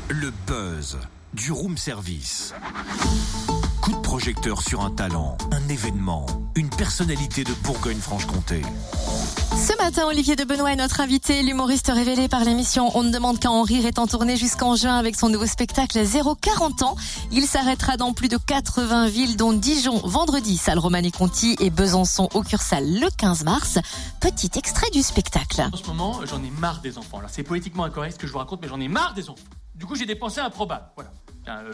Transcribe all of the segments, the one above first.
Le buzz du room service. Coup de projecteur sur un talent, un événement, une personnalité de Bourgogne-Franche-Comté. Ce matin, Olivier de Benoît est notre invité, l'humoriste révélé par l'émission On ne demande qu'à en rire est en tournée jusqu'en juin avec son nouveau spectacle 040 ans. Il s'arrêtera dans plus de 80 villes dont Dijon vendredi, salle Romanée-Conti et Besançon au Cursal le 15 mars. Petit extrait du spectacle. En ce moment, j'en ai marre des enfants. Alors, c'est politiquement incorrect ce que je vous raconte, mais j'en ai marre des enfants. Du coup, j'ai des pensées improbables. Voilà.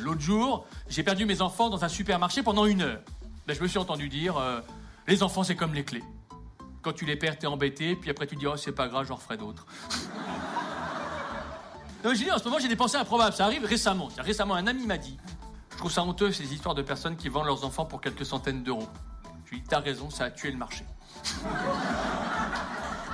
L'autre jour, j'ai perdu mes enfants dans un supermarché pendant 1 heure. Je me suis entendu dire, les enfants, c'est comme les clés. Quand tu les perds, t'es embêté, puis après tu dis, oh, c'est pas grave, j'en referai d'autres. Donc, j'ai dit, en ce moment, j'ai des pensées improbables. Ça arrive récemment. Récemment, un ami m'a dit, je trouve ça honteux, ces histoires de personnes qui vendent leurs enfants pour quelques centaines d'euros. Je lui ai dit, t'as raison, ça a tué le marché.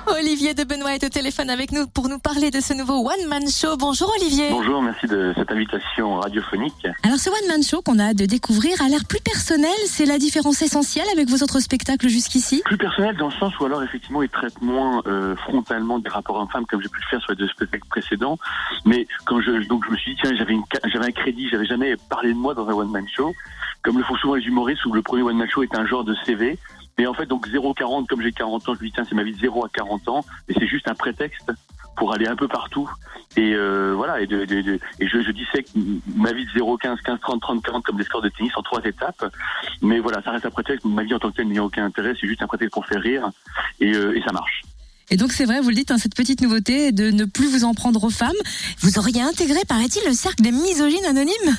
Olivier de Benoît est au téléphone avec nous pour nous parler de ce nouveau one-man show. Bonjour Olivier. Bonjour, merci de cette invitation radiophonique. Alors ce one-man show qu'on a hâte de découvrir a l'air plus personnel. C'est la différence essentielle avec vos autres spectacles jusqu'ici? Plus personnel dans le sens où alors effectivement il traite moins frontalement des rapports hommes-femmes comme j'ai pu le faire sur les 2 spectacles précédents. Mais quand je me suis dit tiens j'avais un crédit, j'avais jamais parlé de moi dans un one-man show. Comme le font souvent les humoristes où le premier one-man show est un genre de CV. Et en fait, donc 0-40, comme j'ai 40 ans, je me dis, tiens, c'est ma vie de 0 à 40 ans, et c'est juste un prétexte pour aller un peu partout. Et voilà, et je dissèque ma vie de 0, 15, 15, 30, 30, 40 comme des scores de tennis en 3 étapes. Mais voilà, ça reste un prétexte, ma vie en tant que telle n'y a aucun intérêt, c'est juste un prétexte pour faire rire, et ça marche. Et donc c'est vrai, vous le dites, cette petite nouveauté de ne plus vous en prendre aux femmes. Vous auriez intégré, paraît-il, le cercle des misogynes anonymes?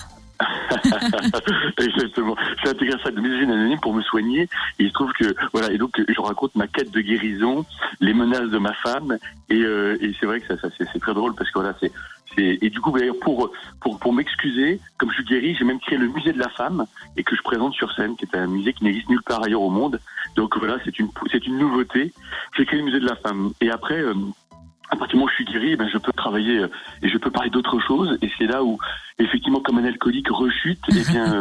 Exactement. J'ai intégré ça de misogyne anonyme pour me soigner. Et il se trouve que voilà, et donc je raconte ma quête de guérison, les menaces de ma femme, et c'est vrai que ça c'est très drôle parce que voilà, et du coup d'ailleurs pour m'excuser, comme je suis guéri, j'ai même créé le musée de la femme et que je présente sur scène, qui est un musée qui n'existe nulle part ailleurs au monde. Donc voilà, c'est une nouveauté. J'ai créé le musée de la femme et après. À partir du moment où je suis guéri, je peux travailler et je peux parler d'autres choses. Et c'est là où, effectivement, comme un alcoolique rechute,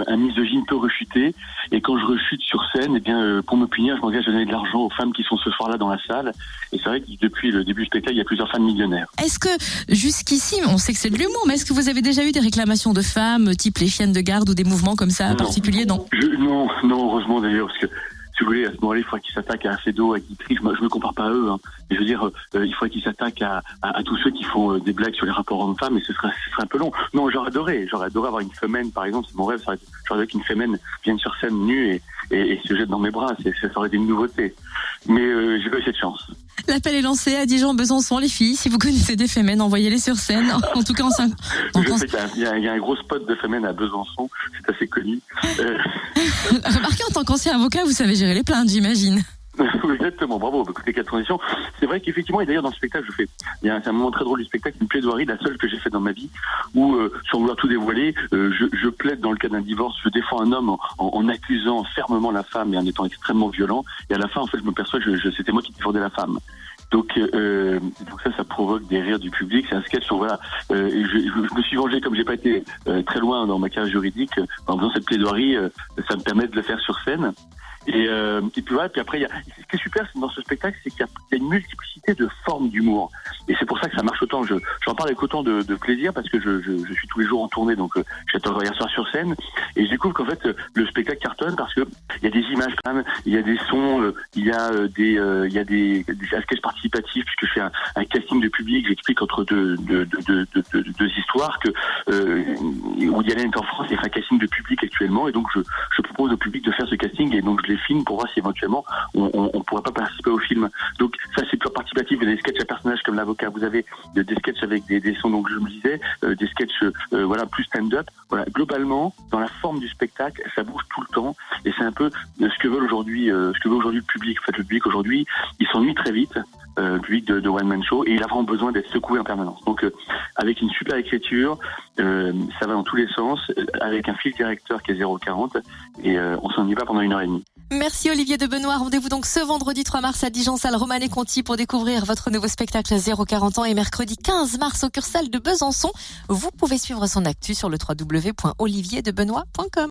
un misogyne peut rechuter. Et quand je rechute sur scène, pour me punir, je m'engage à donner de l'argent aux femmes qui sont ce soir-là dans la salle. Et c'est vrai que depuis le début du spectacle, il y a plusieurs femmes millionnaires. Est-ce que, jusqu'ici, on sait que c'est de l'humour, mais est-ce que vous avez déjà eu des réclamations de femmes, type les chiennes de garde ou des mouvements comme ça particuliers? Non. Non, heureusement d'ailleurs, parce que si vous voulez, à ce moment-là, il faudrait qu'ils s'attaquent à Fedo, à Guitry. Je me compare pas à eux, hein. Mais je veux dire, il faudrait qu'ils s'attaquent à tous ceux qui font des blagues sur les rapports hommes-femmes, et ce serait un peu long. Non, j'aurais adoré avoir une femelle, par exemple, c'est mon rêve, j'aurais adoré qu'une femelle vienne sur scène nue et se jette dans mes bras, ça aurait été une nouveauté. Mais j'ai pas eu cette chance. L'appel est lancé à Dijon, Besançon, les filles. Si vous connaissez des femmes, envoyez-les sur scène. En tout cas, je sais qu'il y a un gros spot de femmes à Besançon, c'est assez connu. Remarquez, en tant qu'ancien avocat, vous savez gérer les plaintes, j'imagine. Exactement, bravo, écoutez, 4 transitions. C'est vrai qu'effectivement, et d'ailleurs dans le spectacle, c'est un moment très drôle du spectacle, une plaidoirie, la seule que j'ai faite dans ma vie, où, sans vouloir tout dévoiler, je plaide dans le cas d'un divorce, je défends un homme en accusant fermement la femme et en étant extrêmement violent, et à la fin, en fait, je me perçois que c'était moi qui défendais la femme. Donc ça provoque des rires du public. C'est un sketch sur voilà. Je me suis vengé comme j'ai pas été très loin dans ma carrière juridique en faisant cette plaidoirie. Ça me permet de le faire sur scène. Et puis voilà. Puis après, ce qui est super dans ce spectacle, c'est qu'il y a une multiplicité de formes d'humour. Et c'est pour ça que ça marche autant. J'en parle avec autant de plaisir parce que je suis tous les jours en tournée, donc j'attends hier soir sur scène. Et je découvre qu'en fait le spectacle cartonne parce que il y a des images, il y a des sons, il y a des sketchs participatifs puisque je fais un casting de public. J'explique entre deux histoires que Woody Allen est en France et fait un casting de public actuellement. Et donc je propose au public de faire ce casting et donc je les filme pour voir si éventuellement on pourrait pas participer au film. Donc ça c'est pure participatif. Vous avez des sketchs à personnages comme l'avocat, vous avez des sketchs avec des sons, donc je me disais, des sketchs plus stand-up. Voilà, globalement dans la forme du spectacle, ça bouge tout le temps et c'est un peu ce que veut aujourd'hui le public. En fait, le public aujourd'hui, il s'ennuie très vite, le public de One Man Show, et il a vraiment besoin d'être secoué en permanence. Donc avec une super écriture, ça va dans tous les sens, avec un fil directeur qui est 040 et on s'ennuie pas pendant 1h30. Merci Olivier de Benoît. Rendez-vous donc ce vendredi 3 mars à Dijon, salle Romanée-Conti pour découvrir votre nouveau spectacle 040 ans et mercredi 15 mars au Cursal de Besançon. Vous pouvez suivre son actu sur le www.olivierdebenoit.com.